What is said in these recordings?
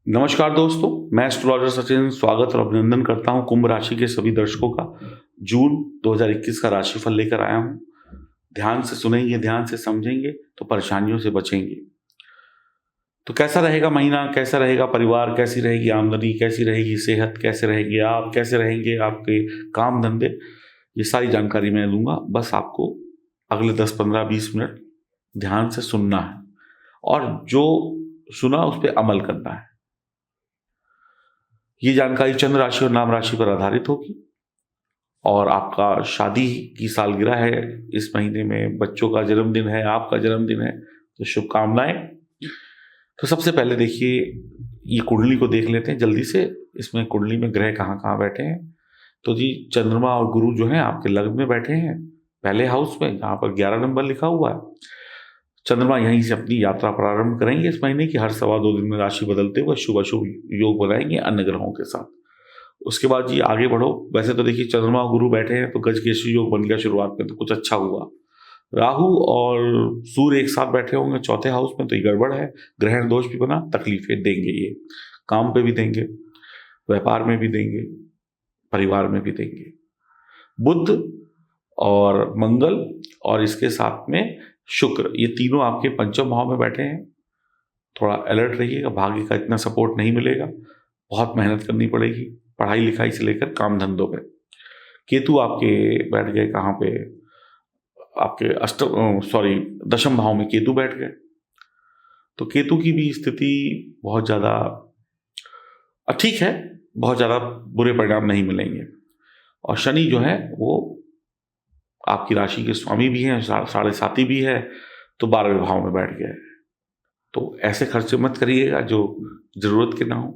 नमस्कार दोस्तों, मैं एस्ट्रोलॉजर सचिन स्वागत और अभिनंदन करता हूं कुंभ राशि के सभी दर्शकों का। जून 2021 का राशिफल लेकर आया हूं। ध्यान से सुनेंगे, ध्यान से समझेंगे तो परेशानियों से बचेंगे। तो कैसा रहेगा महीना, कैसा रहेगा परिवार, कैसी रहेगी आमदनी, कैसी रहेगी सेहत, कैसे रहेंगे आप, कैसे रहेंगे आपके काम धंधे, ये सारी जानकारी मैं दूंगा। बस आपको अगले 10, 15, 20 मिनट ध्यान से सुनना है और जो सुना उस पर अमल करना है। ये जानकारी चंद्र राशि और नाम राशि पर आधारित होगी और आपका शादी की सालगिरह है इस महीने में, बच्चों का जन्मदिन है, आपका जन्मदिन है, तो शुभकामनाएं। तो सबसे पहले देखिए, ये कुंडली को देख लेते हैं जल्दी से। इसमें कुंडली में ग्रह कहाँ कहाँ बैठे हैं। तो जी, चंद्रमा और गुरु जो है आपके लग्न में बैठे हैं, पहले हाउस में, जहाँ पर 11 नंबर लिखा हुआ है। चंद्रमा यहीं से अपनी यात्रा प्रारंभ करेंगे इस महीने की। हर सवा 2 दिन में राशि बदलते हुए शुभ अशुभ योग बनाएंगे अन्य ग्रहों के साथ। उसके बाद जी आगे बढ़ो। वैसे तो देखिए, चंद्रमा और गुरु बैठे हैं तो गजकेसरी योग बन गया शुरुआत में, तो कुछ अच्छा हुआ। राहु और सूर्य एक साथ बैठे होंगे चौथे हाउस में, तो ये गड़बड़ है। ग्रहण दोष भी बना, तकलीफें देंगे ये। काम पे भी देंगे, व्यापार में भी देंगे, परिवार में भी देंगे। बुध और मंगल और इसके साथ में शुक्र, ये तीनों आपके पंचम भाव में बैठे हैं। थोड़ा अलर्ट रहिएगा, भाग्य का इतना सपोर्ट नहीं मिलेगा, बहुत मेहनत करनी पड़ेगी पढ़ाई लिखाई से लेकर काम धंधों पे। केतु आपके बैठ गए कहाँ पे, आपके दशम भाव में केतु बैठ गए। तो केतु की भी स्थिति बहुत ज़्यादा ठीक है, बहुत ज़्यादा बुरे परिणाम नहीं मिलेंगे। और शनि जो है वो आपकी राशि के स्वामी भी हैं, साढ़े साथी भी है, तो 12वें भाव में बैठ गए। तो ऐसे खर्चे मत करिएगा जो जरूरत के ना हो,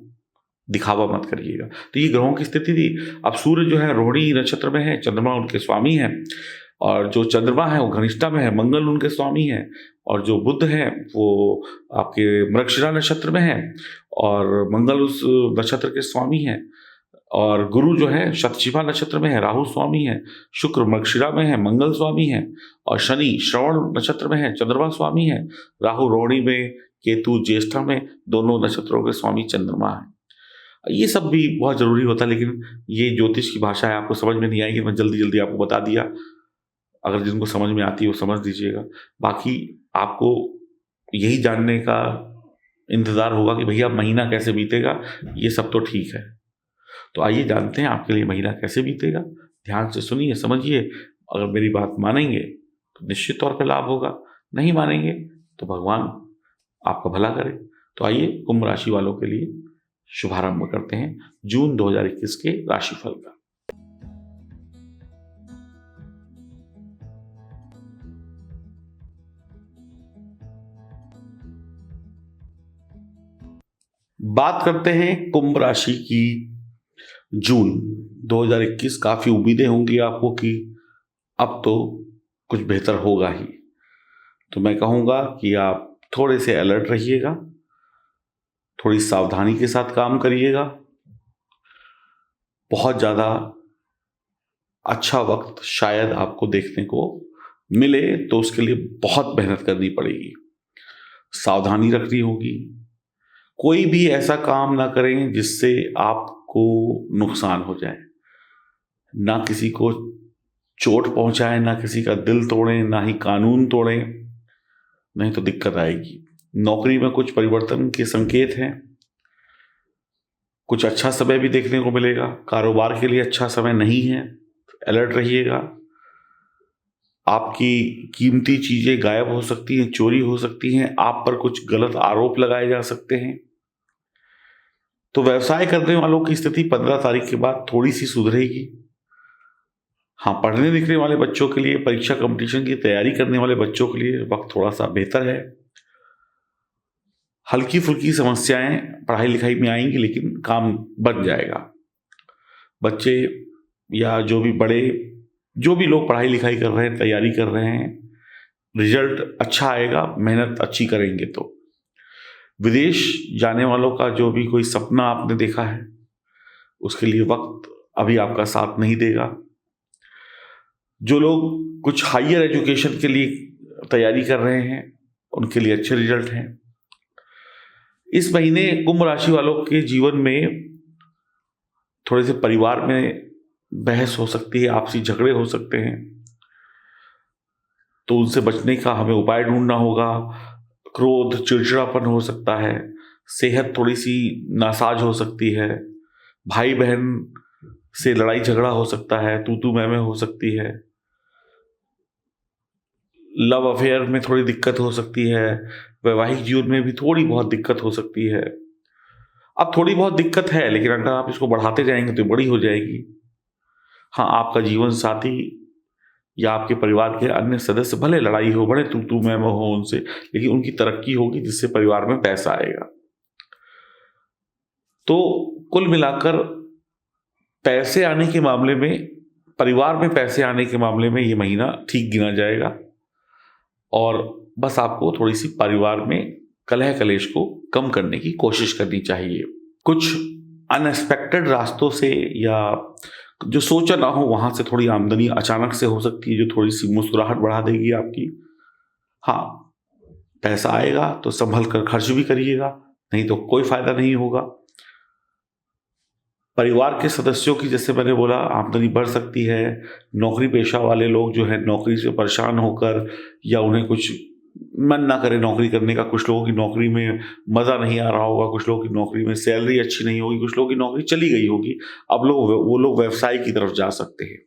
दिखावा मत करिएगा। तो ये ग्रहों की स्थिति थी। अब सूर्य जो है रोहिणी नक्षत्र में है, चंद्रमा उनके स्वामी है, और जो चंद्रमा है वो घनिष्ठा में है, मंगल उनके स्वामी है, और जो बुध है वो आपके मृगशिरा नक्षत्र में है और मंगल उस नक्षत्र के स्वामी है। और गुरु जो है शतशिभा नक्षत्र में है, राहु स्वामी है, शुक्र मृगशिरा में है, मंगल स्वामी है, और शनि श्रवण नक्षत्र में है, चंद्रमा स्वामी है, राहु रोहिणी में, केतु ज्येष्ठा में, दोनों नक्षत्रों के स्वामी चंद्रमा है। ये सब भी बहुत जरूरी होता है, लेकिन ये ज्योतिष की भाषा है, आपको समझ में नहीं आएगी, मैं जल्दी जल्दी आपको बता दिया। अगर जिनको समझ में आती है वो समझ दीजिएगा। बाकी आपको यही जानने का इंतजार होगा कि भैया महीना कैसे बीतेगा। ये सब तो ठीक है, तो आइए जानते हैं आपके लिए महीना कैसे बीतेगा। ध्यान से सुनिए, समझिए। अगर मेरी बात मानेंगे तो निश्चित तौर पे लाभ होगा, नहीं मानेंगे तो भगवान आपका भला करे। तो आइए कुंभ राशि वालों के लिए शुभारंभ करते हैं जून 2021 के राशिफल का। बात करते हैं कुंभ राशि की। जून 2021, काफी उम्मीदें होंगी आपको कि अब तो कुछ बेहतर होगा ही। तो मैं कहूंगा कि आप थोड़े से अलर्ट रहिएगा, थोड़ी सावधानी के साथ काम करिएगा। बहुत ज़्यादा अच्छा वक्त शायद आपको देखने को मिले, तो उसके लिए बहुत मेहनत करनी पड़ेगी, सावधानी रखनी होगी। कोई भी ऐसा काम ना करें जिससे आपको नुकसान हो जाए। ना किसी को चोट पहुंचाएं, ना किसी का दिल तोड़ें, ना ही कानून तोड़ें, नहीं तो दिक्कत आएगी। नौकरी में कुछ परिवर्तन के संकेत हैं, कुछ अच्छा समय भी देखने को मिलेगा। कारोबार के लिए अच्छा समय नहीं है, अलर्ट रहिएगा। आपकी कीमती चीजें गायब हो सकती हैं, चोरी हो सकती हैं, आप पर कुछ गलत आरोप लगाए जा सकते हैं। तो व्यवसाय करने वालों की स्थिति 15 तारीख के बाद थोड़ी सी सुधरेगी। हाँ, पढ़ने लिखने वाले बच्चों के लिए, परीक्षा कंपटीशन की तैयारी करने वाले बच्चों के लिए वक्त थोड़ा सा बेहतर है। हल्की फुल्की समस्याएं पढ़ाई लिखाई में आएंगी, लेकिन काम बन जाएगा। बच्चे या जो भी लोग पढ़ाई लिखाई कर रहे हैं, तैयारी कर रहे हैं, रिजल्ट अच्छा आएगा, मेहनत अच्छी करेंगे तो। विदेश जाने वालों का जो भी कोई सपना आपने देखा है, उसके लिए वक्त अभी आपका साथ नहीं देगा। जो लोग कुछ हायर एजुकेशन के लिए तैयारी कर रहे हैं, उनके लिए अच्छे रिजल्ट हैं। इस महीने कुंभ राशि वालों के जीवन में थोड़े से परिवार में बहस हो सकती है, आपसी झगड़े हो सकते हैं, तो उनसे बचने का हमें उपाय ढूंढना होगा। क्रोध, चिड़चिड़ापन हो सकता है, सेहत थोड़ी सी नासाज हो सकती है, भाई बहन से लड़ाई झगड़ा हो सकता है, तू मैं हो सकती है, लव अफेयर में थोड़ी दिक्कत हो सकती है, वैवाहिक जीवन में भी थोड़ी बहुत दिक्कत हो सकती है। अब थोड़ी बहुत दिक्कत है, लेकिन अगर आप इसको बढ़ाते जाएंगे तो बड़ी हो जाएगी। हाँ, आपका जीवन साथी या आपके परिवार के अन्य सदस्य भले लड़ाई हो, बड़े तू मैं हो उनसे, लेकिन उनकी तरक्की होगी जिससे परिवार में पैसा आएगा। तो कुल मिलाकर पैसे आने के मामले में, परिवार में पैसे आने के मामले में ये महीना ठीक गिना जाएगा। और बस आपको थोड़ी सी परिवार में कलह कलेश को कम करने की कोशिश करनी चाहिए। कुछ अनएक्सपेक्टेड रास्तों से या जो सोचा ना हो वहां से थोड़ी आमदनी अचानक से हो सकती है, जो थोड़ी सी मुस्कुराहट बढ़ा देगी आपकी। हाँ, पैसा आएगा तो संभल कर खर्च भी करिएगा, नहीं तो कोई फायदा नहीं होगा। परिवार के सदस्यों की, जैसे मैंने बोला, आमदनी बढ़ सकती है। नौकरी पेशा वाले लोग जो है नौकरी से परेशान होकर, या उन्हें कुछ मन ना करे नौकरी करने का, कुछ लोगों की नौकरी में मज़ा नहीं आ रहा होगा, कुछ लोगों की नौकरी में सैलरी अच्छी नहीं होगी, कुछ लोगों की नौकरी चली गई होगी, अब वो लोग व्यवसाय की तरफ जा सकते हैं।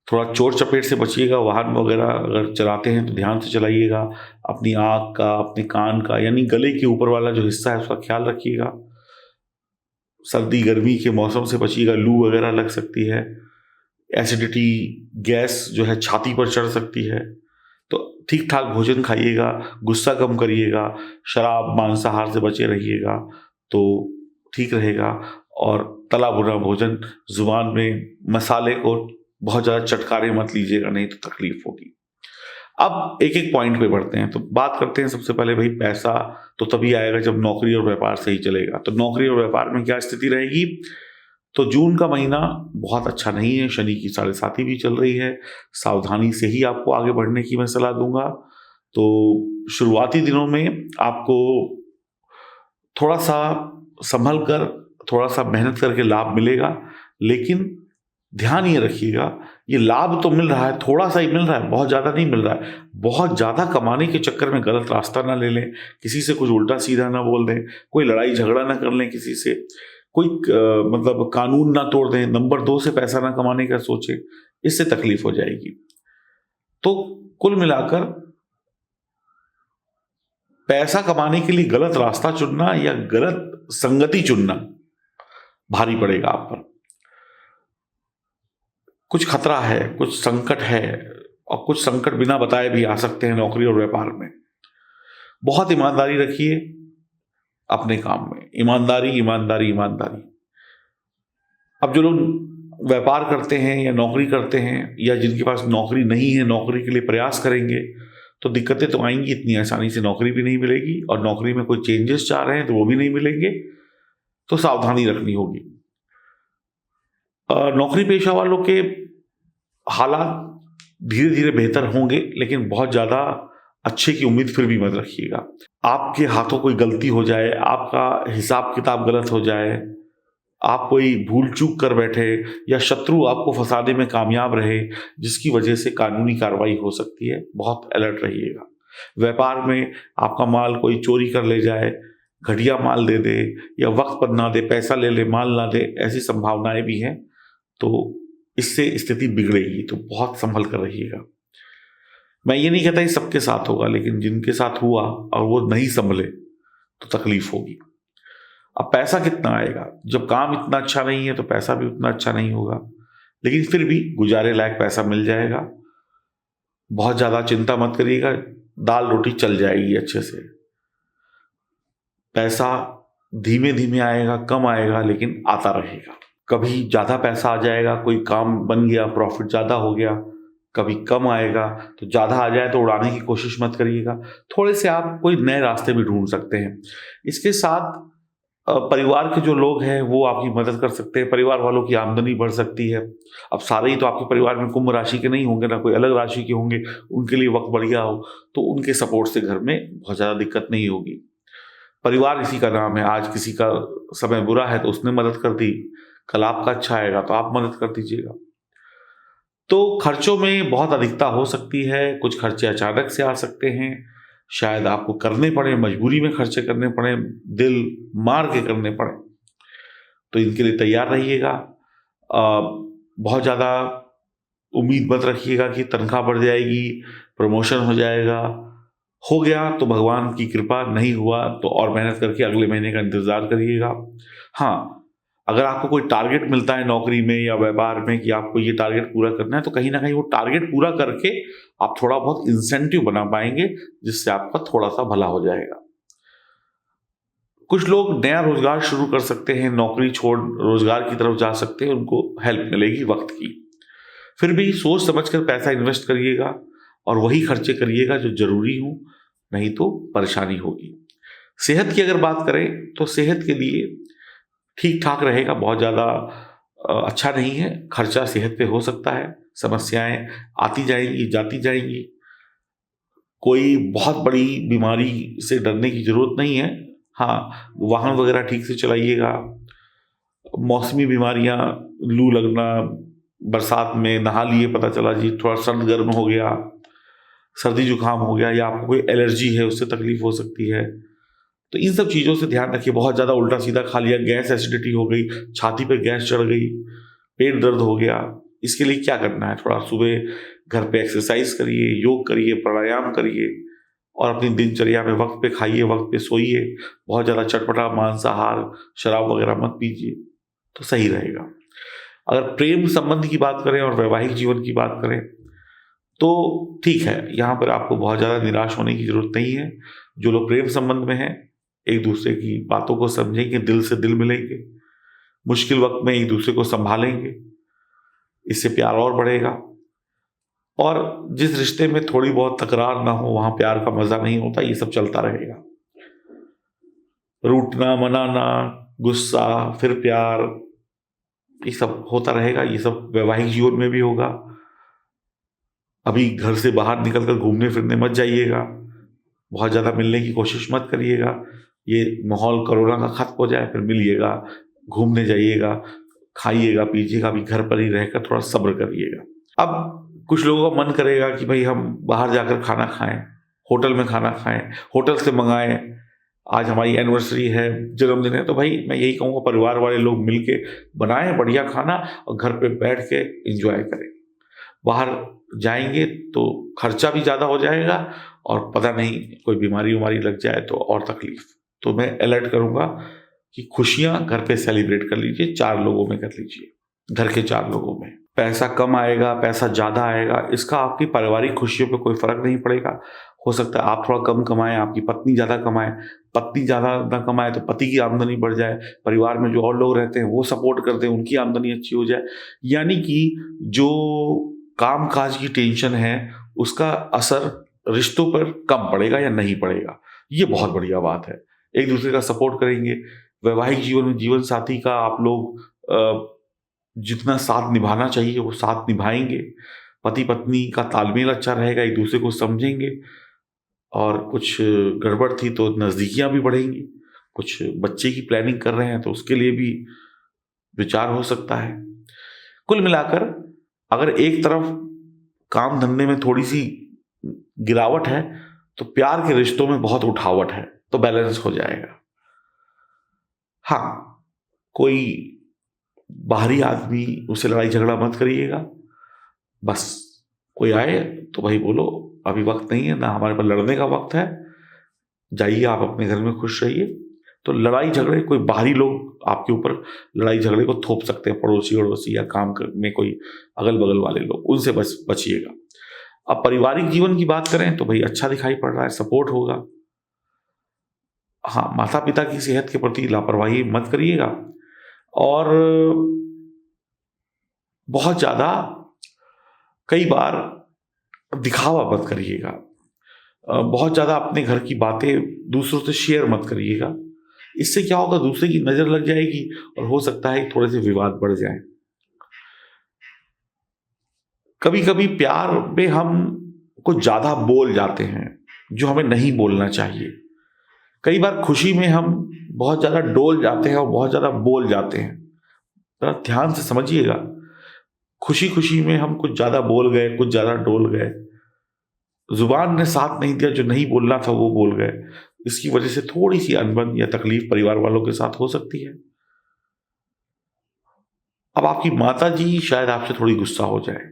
थोड़ा चोट चपेट से बचिएगा। वाहन वगैरह अगर चलाते हैं तो ध्यान से चलाइएगा। अपनी आँख का, अपने कान का, यानी गले के ऊपर वाला जो हिस्सा है उसका ख्याल रखिएगा। सर्दी गर्मी के मौसम से बचिएगा, लू वगैरह लग सकती है। एसिडिटी, गैस जो है छाती पर चढ़ सकती है। तो ठीक ठाक भोजन खाइएगा, गुस्सा कम करिएगा, शराब मांसाहार से बचे रहिएगा तो ठीक रहेगा। और तला भुना भोजन, जुबान में मसाले को बहुत ज़्यादा चटकारे मत लीजिएगा, नहीं तो तकलीफ होगी। अब एक एक पॉइंट पे बढ़ते हैं, तो बात करते हैं सबसे पहले भाई पैसा तो तभी आएगा जब नौकरी और व्यापार सही चलेगा। तो नौकरी और व्यापार में क्या स्थिति रहेगी? तो जून का महीना बहुत अच्छा नहीं है, शनि की 7.5 भी चल रही है, सावधानी से ही आपको आगे बढ़ने की मैं सलाह दूंगा। तो शुरुआती दिनों में आपको थोड़ा सा संभल कर, थोड़ा सा मेहनत करके लाभ मिलेगा, लेकिन ध्यान ये रखिएगा, ये लाभ तो मिल रहा है, थोड़ा सा ही मिल रहा है, बहुत ज़्यादा नहीं मिल रहा है। बहुत ज़्यादा कमाने के चक्कर में गलत रास्ता ना ले लें, किसी से कुछ उल्टा सीधा ना बोल दें, कोई लड़ाई झगड़ा ना कर लें किसी से, कोई मतलब कानून ना तोड़ दें, नंबर 2 से पैसा ना कमाने का सोचें, इससे तकलीफ हो जाएगी। तो कुल मिलाकर पैसा कमाने के लिए गलत रास्ता चुनना या गलत संगति चुनना भारी पड़ेगा आप पर। कुछ खतरा है, कुछ संकट है, और कुछ संकट बिना बताए भी आ सकते हैं नौकरी और व्यापार में। बहुत ईमानदारी रखिए अपने काम में, ईमानदारी ईमानदारी ईमानदारी। अब जो लोग व्यापार करते हैं या नौकरी करते हैं, या जिनके पास नौकरी नहीं है, नौकरी के लिए प्रयास करेंगे तो दिक्कतें तो आएंगी। इतनी आसानी से नौकरी भी नहीं मिलेगी, और नौकरी में कोई चेंजेस चाह रहे हैं तो वो भी नहीं मिलेंगे, तो सावधानी रखनी होगी। नौकरी पेशा वालों के हालात धीरे धीरे बेहतर होंगे, लेकिन बहुत ज़्यादा अच्छे की उम्मीद फिर भी मत रखिएगा। आपके हाथों कोई गलती हो जाए, आपका हिसाब किताब गलत हो जाए, आप कोई भूल चूक कर बैठे, या शत्रु आपको फंसाने में कामयाब रहे, जिसकी वजह से कानूनी कार्रवाई हो सकती है, बहुत अलर्ट रहिएगा। व्यापार में आपका माल कोई चोरी कर ले जाए, घटिया माल दे दे, या वक्त पर ना दे, पैसा ले ले माल ना दे, ऐसी संभावनाएं भी हैं। तो इससे स्थिति बिगड़ेगी, तो बहुत संभल कर रहिएगा। मैं ये नहीं कहता कि सबके साथ होगा, लेकिन जिनके साथ हुआ और वो नहीं संभले तो तकलीफ होगी। अब पैसा कितना आएगा? जब काम इतना अच्छा नहीं है तो पैसा भी उतना अच्छा नहीं होगा, लेकिन फिर भी गुजारे लायक पैसा मिल जाएगा। बहुत ज्यादा चिंता मत करिएगा, दाल रोटी चल जाएगी अच्छे से। पैसा धीमे धीमे आएगा, कम आएगा, लेकिन आता रहेगा। कभी ज्यादा पैसा आ जाएगा, कोई काम बन गया, प्रॉफिट ज्यादा हो गया, कभी कम आएगा। तो ज्यादा आ जाए तो उड़ाने की कोशिश मत करिएगा, थोड़े से आप कोई नए रास्ते भी ढूंढ सकते हैं। इसके साथ परिवार के जो लोग हैं वो आपकी मदद कर सकते हैं, परिवार वालों की आमदनी बढ़ सकती है। अब सारे ही तो आपके परिवार में कुंभ राशि के नहीं होंगे ना, कोई अलग राशि के होंगे, उनके लिए वक्त बढ़िया हो तो उनके सपोर्ट से घर में बहुत ज़्यादा दिक्कत नहीं होगी। परिवार इसी का नाम है। आज किसी का समय बुरा है तो उसने मदद कर दी, कल आपका अच्छा आएगा तो आप मदद कर दीजिएगा। तो खर्चों में बहुत अधिकता हो सकती है, कुछ खर्चे अचानक से आ सकते हैं, शायद आपको करने पड़े, मजबूरी में खर्चे करने पड़े, दिल मार के करने पड़े, तो इनके लिए तैयार रहिएगा। बहुत ज़्यादा उम्मीद मत रखिएगा कि तनख्वाह बढ़ जाएगी, प्रमोशन हो जाएगा। हो गया तो भगवान की कृपा, नहीं हुआ तो और मेहनत करके अगले महीने का इंतज़ार करिएगा। हाँ, अगर आपको कोई टारगेट मिलता है नौकरी में या व्यापार में कि आपको ये टारगेट पूरा करना है, तो कहीं ना कहीं वो टारगेट पूरा करके आप थोड़ा बहुत इंसेंटिव बना पाएंगे, जिससे आपका थोड़ा सा भला हो जाएगा। कुछ लोग नया रोजगार शुरू कर सकते हैं, नौकरी छोड़ रोजगार की तरफ जा सकते हैं, उनको हेल्प मिलेगी वक्त की। फिर भी सोच समझकर पैसा इन्वेस्ट करिएगा और वही खर्चे करिएगा जो जरूरी हो, नहीं तो परेशानी होगी। सेहत की अगर बात करें तो सेहत के लिए ठीक ठाक रहेगा, बहुत ज़्यादा अच्छा नहीं है। खर्चा सेहत पे हो सकता है, समस्याएं आती जाएंगी जाती जाएंगी। कोई बहुत बड़ी बीमारी से डरने की जरूरत नहीं है। हाँ, वाहन वगैरह ठीक से चलाइएगा। मौसमी बीमारियां, लू लगना, बरसात में नहा लिए, पता चला जी थोड़ा सर्द गर्म हो गया, सर्दी जुकाम हो गया, या आपको कोई एलर्जी है उससे तकलीफ हो सकती है, तो इन सब चीज़ों से ध्यान रखिए। बहुत ज़्यादा उल्टा सीधा खा लिया, गैस एसिडिटी हो गई, छाती पे गैस चढ़ गई, पेट दर्द हो गया, इसके लिए क्या करना है, थोड़ा सुबह घर पे एक्सरसाइज करिए, योग करिए, प्राणायाम करिए और अपनी दिनचर्या में वक्त पे खाइए, वक्त पे सोइए। बहुत ज़्यादा चटपटा मांसाहार, शराब वगैरह मत पीजिए, तो सही रहेगा। अगर प्रेम संबंध की बात करें और वैवाहिक जीवन की बात करें तो ठीक है, यहाँ पर आपको बहुत ज़्यादा निराश होने की जरूरत नहीं है। जो लोग प्रेम संबंध में हैं, एक दूसरे की बातों को समझेंगे, दिल से दिल मिलेंगे, मुश्किल वक्त में एक दूसरे को संभालेंगे, इससे प्यार और बढ़ेगा। और जिस रिश्ते में थोड़ी बहुत तकरार ना हो, वहां प्यार का मजा नहीं होता। ये सब चलता रहेगा, रूठना, मनाना, गुस्सा, फिर प्यार, ये सब होता रहेगा। ये सब वैवाहिक जीवन में भी होगा। अभी घर से बाहर निकलकर घूमने फिरने मत जाइएगा, बहुत ज़्यादा मिलने की कोशिश मत करिएगा। ये माहौल कोरोना का खत्म हो जाए फिर मिलिएगा, घूमने जाइएगा, खाइएगा पीजिएगा। अभी घर पर ही रहकर थोड़ा सब्र करिएगा। अब कुछ लोगों का मन करेगा कि भाई हम बाहर जाकर खाना खाएं, होटल में खाना खाएं, होटल से मंगाएं, आज हमारी एनिवर्सरी है, जन्मदिन है, तो भाई मैं यही कहूँगा परिवार वाले लोग मिलके बनाएं बढ़िया खाना और घर पे बैठ के एंजॉय करें। बाहर जाएंगे तो खर्चा भी ज़्यादा हो जाएगा और पता नहीं कोई बीमारी उमारी लग जाए तो और तकलीफ। तो मैं अलर्ट करूंगा कि खुशियां घर पे सेलिब्रेट कर लीजिए, 4 लोगों में कर लीजिए, घर के 4 लोगों में। पैसा कम आएगा, पैसा ज़्यादा आएगा, इसका आपकी पारिवारिक खुशियों पे कोई फर्क नहीं पड़ेगा। हो सकता है आप थोड़ा कम कमाएं, आपकी पत्नी ज़्यादा कमाए, पत्नी ज़्यादा ना कमाए तो पति की आमदनी बढ़ जाए, परिवार में जो और लोग रहते हैं वो सपोर्ट कर दें, उनकी आमदनी अच्छी हो जाए। यानी कि जो काम काज की टेंशन है उसका असर रिश्तों पर कम पड़ेगा या नहीं पड़ेगा। ये बहुत बढ़िया बात है। एक दूसरे का सपोर्ट करेंगे। वैवाहिक जीवन में जीवन साथी का आप लोग जितना साथ निभाना चाहिए वो साथ निभाएंगे। पति पत्नी का तालमेल अच्छा रहेगा, एक दूसरे को समझेंगे, और कुछ गड़बड़ थी तो नज़दीकियां भी बढ़ेंगी। कुछ बच्चे की प्लानिंग कर रहे हैं तो उसके लिए भी विचार हो सकता है। कुल मिलाकर अगर एक तरफ काम धंधे में थोड़ी सी गिरावट है तो प्यार के रिश्तों में बहुत उठावट है, तो बैलेंस हो जाएगा। हाँ, कोई बाहरी आदमी उससे लड़ाई झगड़ा मत करिएगा। बस कोई आए तो भाई बोलो अभी वक्त नहीं है, ना हमारे पास लड़ने का वक्त है, जाइए आप अपने घर में खुश रहिए। तो लड़ाई झगड़े, कोई बाहरी लोग आपके ऊपर लड़ाई झगड़े को थोप सकते हैं, पड़ोसी वड़ोसी या काम में कोई अगल बगल वाले लोग, उनसे बचिएगा। अब पारिवारिक जीवन की बात करें तो भाई अच्छा दिखाई पड़ रहा है, सपोर्ट होगा। हाँ, माता पिता की सेहत के प्रति लापरवाही मत करिएगा और बहुत ज्यादा कई बार दिखावा मत करिएगा। बहुत ज्यादा अपने घर की बातें दूसरों से शेयर मत करिएगा। इससे क्या होगा, दूसरे की नजर लग जाएगी और हो सकता है थोड़े से विवाद बढ़ जाए। कभी कभी प्यार में हम कुछ ज्यादा बोल जाते हैं जो हमें नहीं बोलना चाहिए। कई बार खुशी में हम बहुत ज़्यादा डोल जाते हैं और बहुत ज़्यादा बोल जाते हैं। ज़रा ध्यान से समझिएगा, खुशी खुशी में हम कुछ ज़्यादा बोल गए, कुछ ज़्यादा डोल गए, जुबान ने साथ नहीं दिया, जो नहीं बोलना था वो बोल गए। इसकी वजह से थोड़ी सी अनबन या तकलीफ परिवार वालों के साथ हो सकती है। अब आपकी माता जी शायद आपसे थोड़ी गुस्सा हो जाए,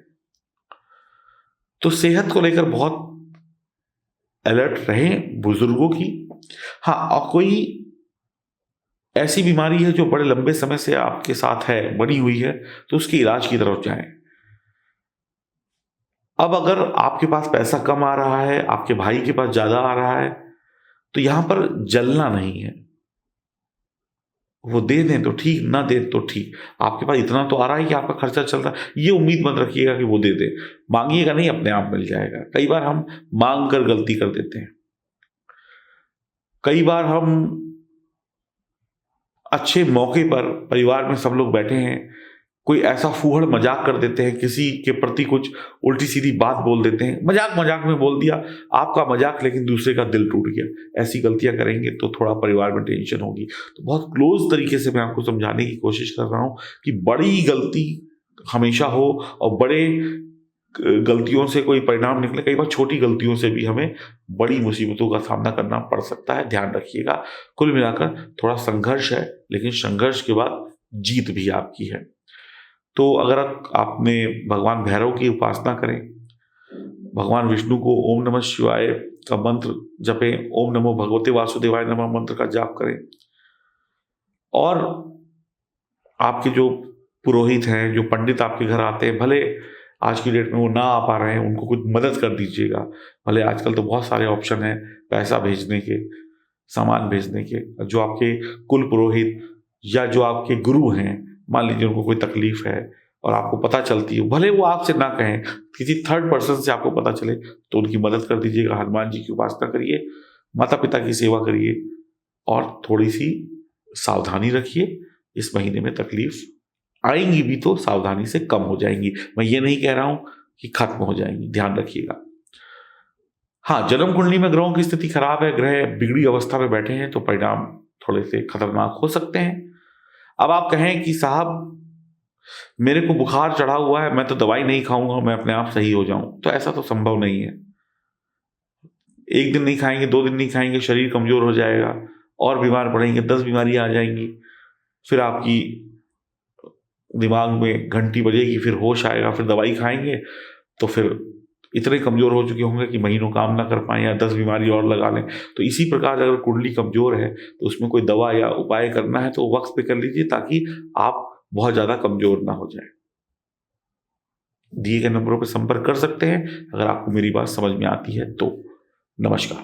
तो सेहत को लेकर बहुत अलर्ट रहें बुजुर्गों की। हाँ, और कोई ऐसी बीमारी है जो बड़े लंबे समय से आपके साथ है, बनी हुई है, तो उसके इलाज की तरफ जाएं। अब अगर आपके पास पैसा कम आ रहा है, आपके भाई के पास ज्यादा आ रहा है, तो यहां पर जलना नहीं है। वो दे दें तो ठीक, ना दे तो ठीक। आपके पास इतना तो आ रहा है कि आपका खर्चा चल रहा है, ये उम्मीद मत रखिएगा कि वो दे दे। मांगिएगा नहीं, अपने आप मिल जाएगा। कई बार हम मांग कर गलती कर देते हैं। कई बार हम अच्छे मौके पर परिवार में सब लोग बैठे हैं, कोई ऐसा फूहड़ मजाक कर देते हैं, किसी के प्रति कुछ उल्टी सीधी बात बोल देते हैं, मजाक मजाक में बोल दिया आपका मजाक, लेकिन दूसरे का दिल टूट गया। ऐसी गलतियां करेंगे तो थोड़ा परिवार में टेंशन होगी। तो बहुत क्लोज तरीके से मैं आपको समझाने की कोशिश कर रहा हूं कि बड़ी गलती हमेशा हो और बड़े गलतियों से कोई परिणाम निकले। कई बार छोटी गलतियों से भी हमें बड़ी मुसीबतों का सामना करना पड़ सकता है, ध्यान रखिएगा। कुल मिलाकर थोड़ा संघर्ष है, लेकिन संघर्ष के बाद जीत भी आपकी है। तो अगर आपने भगवान भैरव की उपासना करें, भगवान विष्णु को ओम नमः शिवाय का मंत्र जपें, ओम नमो भगवते वासुदेवाय नमः मंत्र का जाप करें, और आपके जो पुरोहित हैं, जो पंडित आपके घर आते हैं, भले आज की डेट में वो ना आ पा रहे हैं, उनको कुछ मदद कर दीजिएगा। भले आजकल तो बहुत सारे ऑप्शन हैं पैसा भेजने के, सामान भेजने के। जो आपके कुल पुरोहित या जो आपके गुरु हैं, मान लीजिए उनको कोई तकलीफ है और आपको पता चलती है, भले वो आपसे ना कहें, किसी थर्ड पर्सन से आपको पता चले, तो उनकी मदद कर दीजिएगा। हनुमान जी की उपासना करिए, माता पिता की सेवा करिए, और थोड़ी सी सावधानी रखिए। इस महीने में तकलीफ आएंगी भी तो सावधानी से कम हो जाएंगी। मैं ये नहीं कह रहा हूं कि खत्म हो जाएंगी, ध्यान रखिएगा। हाँ, जन्म कुंडली में ग्रहों की स्थिति खराब है, ग्रह बिगड़ी अवस्था में बैठे हैं, तो परिणाम थोड़े से खतरनाक हो सकते हैं। अब आप कहें कि साहब मेरे को बुखार चढ़ा हुआ है, मैं तो दवाई नहीं खाऊंगा, मैं अपने आप सही हो जाऊं, तो ऐसा तो संभव नहीं है। एक दिन नहीं खाएंगे, 2 दिन नहीं खाएंगे, शरीर कमजोर हो जाएगा और बीमार पड़ेंगे, 10 बीमारियां आ जाएंगी। फिर आपकी दिमाग में घंटी बजेगी, फिर होश आएगा, फिर दवाई खाएंगे तो फिर इतने कमजोर हो चुके होंगे कि महीनों काम ना कर पाए या 10 बीमारी और लगा लें। तो इसी प्रकार अगर कुंडली कमजोर है तो उसमें कोई दवा या उपाय करना है तो वक्त पे कर लीजिए, ताकि आप बहुत ज्यादा कमजोर ना हो जाए। दिए गए नंबरों पर संपर्क कर सकते हैं अगर आपको मेरी बात समझ में आती है तो। नमस्कार।